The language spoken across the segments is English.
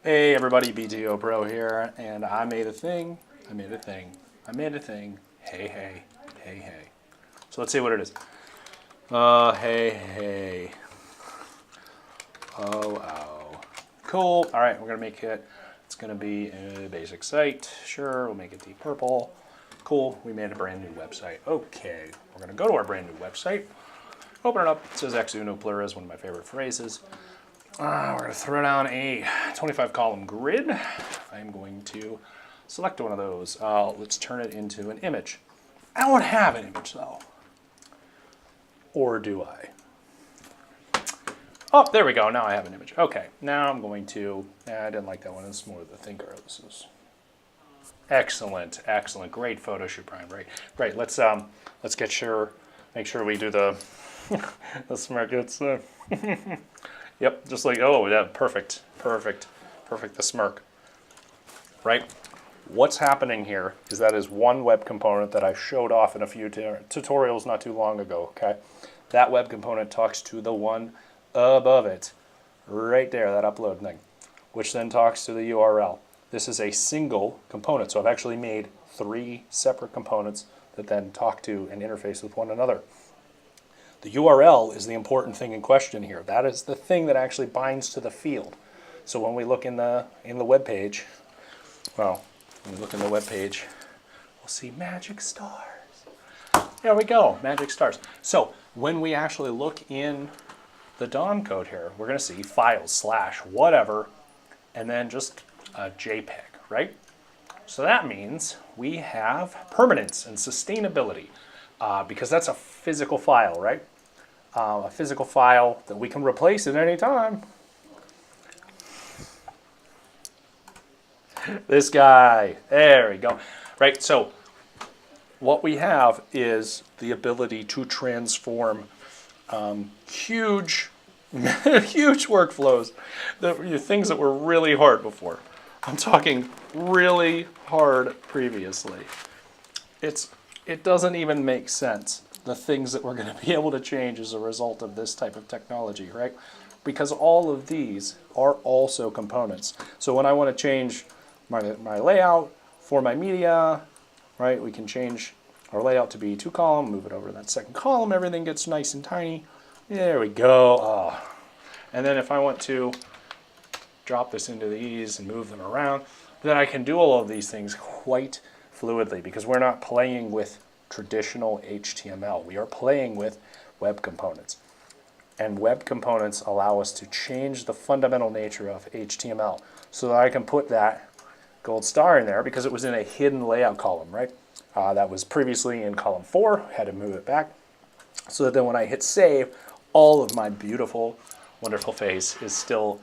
Hey everybody, BTO Pro here, and I made a thing, I made a thing, I made a thing, hey hey, hey hey. So let's see what it is. Hey hey, oh. Cool, alright, we're gonna make it, it's gonna be a basic site, sure, we'll make it deep purple. Cool, we made a brand new website. Okay, we're gonna go to our brand new website, open it up, it says ex uno plures, one of my favorite phrases. We're going to throw down a 25 column grid. I'm going to select one of those. Let's turn it into an image. I don't have an image though. Or do I? Oh, there we go. Now I have an image. Okay, now I'm going to, I didn't like that one. It's more the thinker. This is excellent, excellent. Great photo shoot, Brian. Great. Let's make sure we do the, the smirk. It's, yep, just like, oh, yeah, perfect, the smirk, right? What's happening here is that is one web component that I showed off in a few tutorials not too long ago, okay? That web component talks to the one above it, right there, that upload thing, which then talks to the URL. This is a single component, so I've actually made 3 separate components that then talk to and interface with one another. The URL is the important thing in question here. That is the thing that actually binds to the field. So when we look in the web page, well, when we look in the web page, we'll see magic stars. There we go, magic stars. So when we actually look in the DOM code here, we're going to see files / whatever, and then just a JPEG, right? So that means we have permanence and sustainability because that's a physical file, right? A physical file that we can replace at any time. This guy, there we go. Right, so what we have is the ability to transform huge, huge workflows, things that were really hard before. I'm talking really hard previously. It doesn't even make sense, the things that we're going to be able to change as a result of this type of technology, right? Because all of these are also components. So when I want to change my layout for my media, right, we can change our layout to be 2 column, move it over to that second column, everything gets nice and tiny. There we go. Oh. And then if I want to drop this into these and move them around, then I can do all of these things quite fluidly because we're not playing with traditional HTML. We are playing with web components. And web components allow us to change the fundamental nature of HTML so that I can put that gold star in there because it was in a hidden layout column, right? That was previously in column 4, had to move it back. So that then when I hit save, all of my beautiful, wonderful face is still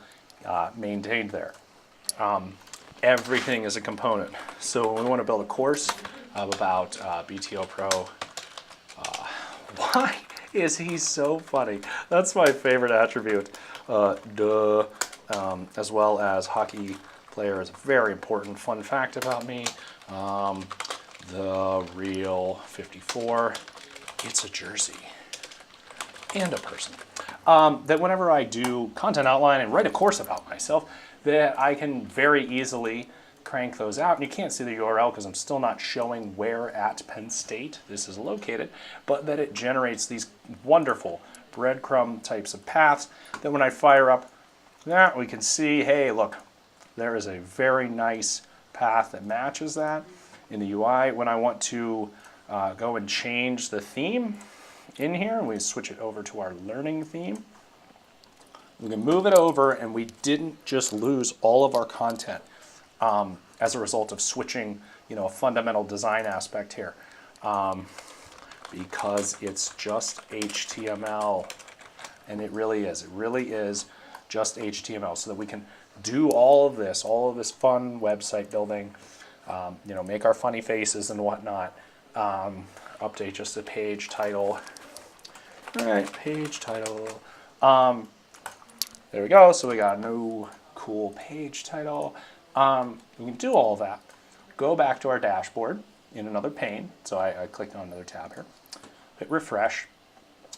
maintained there. Everything is a component. So when we want to build a course about BTO Pro, why is he so funny? That's my favorite attribute. As well as hockey player is a very important fun fact about me. The real 54, it's a jersey and a person. That whenever I do content outline and write a course about myself, that I can very easily crank those out. And you can't see the URL because I'm still not showing where at Penn State this is located, but that it generates these wonderful breadcrumb types of paths that when I fire up that, we can see, hey, look, there is a very nice path that matches that in the UI. When I want to go and change the theme in here, and we switch it over to our learning theme, we can move it over and we didn't just lose all of our content as a result of switching, a fundamental design aspect here, because it's just HTML, and it really is just HTML, so that we can do all of this fun website building, make our funny faces and whatnot, update just the page title. All right, page title. There we go. So we got a new cool page title. We can do all of that. Go back to our dashboard in another pane. So I clicked on another tab here. Hit refresh,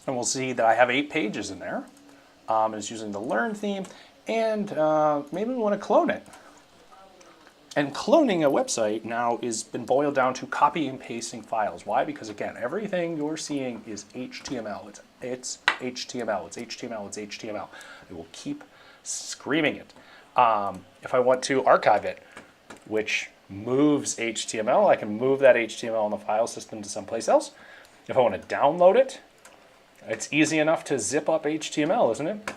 and we'll see that I have 8 pages in there. And it's using the Learn theme and maybe we want to clone it. And cloning a website now has been boiled down to copy and pasting files. Why? Because again, everything you're seeing is HTML. It's HTML. It's HTML. It's HTML. It will keep screaming it. If I want to archive it, which moves HTML, I can move that HTML in the file system to someplace else. If I want to download it, it's easy enough to zip up HTML, isn't it?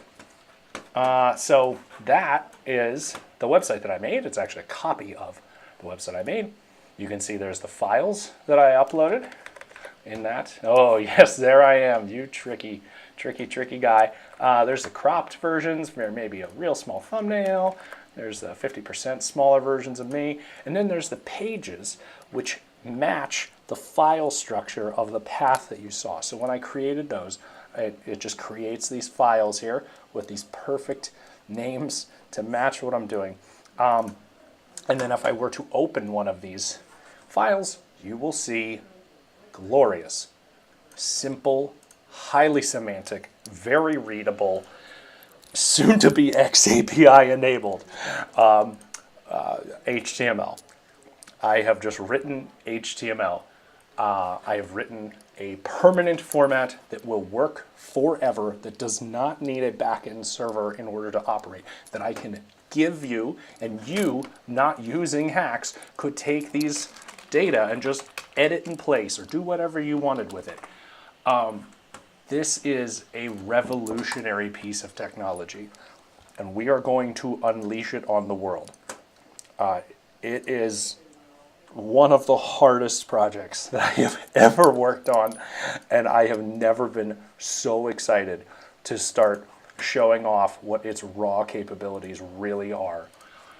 So that is the website that I made. It's actually a copy of the website I made. You can see there's the files that I uploaded in that. Oh yes, there I am, you tricky guy. There's the cropped versions, maybe a real small thumbnail. There's the 50% smaller versions of me. And then there's the pages, which match the file structure of the path that you saw. So when I created those, it just creates these files here with these perfect names to match what I'm doing. And then if I were to open one of these files, you will see glorious, simple, highly semantic, very readable, soon to be XAPI enabled HTML. I have just written HTML. I have written a permanent format that will work forever, that does not need a backend server in order to operate, that I can give you, and you, not using hacks, could take these data and just edit in place or do whatever you wanted with it. This is a revolutionary piece of technology, and we are going to unleash it on the world. It is one of the hardest projects that I have ever worked on, and I have never been so excited to start showing off what its raw capabilities really are,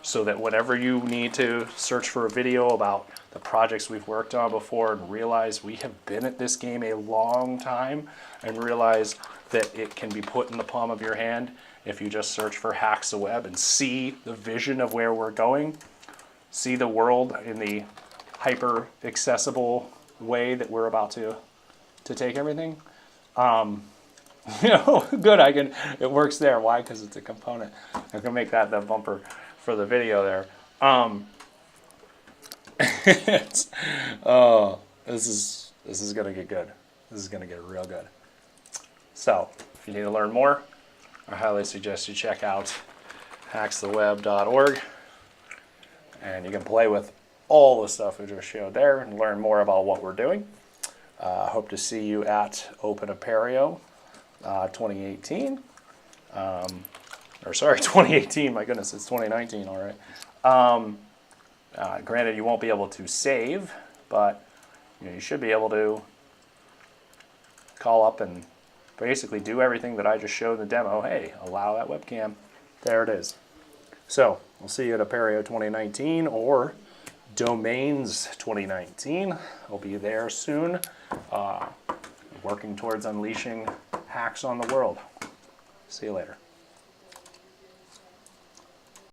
so that whenever you need to search for a video about the projects we've worked on before and realize we have been at this game a long time, and realize that it can be put in the palm of your hand if you just search for Hacks the Web and see the vision of where we're going, see the world in the hyper accessible way that we're about to take everything. Good, it works there. Why? Because it's a component. I can make that the bumper for the video there. This is gonna get good. This is gonna get real good. So, if you need to learn more, I highly suggest you check out hackstheweb.org, and you can play with all the stuff we just showed there and learn more about what we're doing. Hope to see you at Open Apereo 2018. 2018, my goodness, it's 2019 already. Granted, you won't be able to save, but you should be able to call up and basically do everything that I just showed in the demo. Hey, allow that webcam. There it is. So, we'll see you at Apereo 2019 or Domains 2019. I'll be there soon, working towards unleashing hacks on the world. See you later.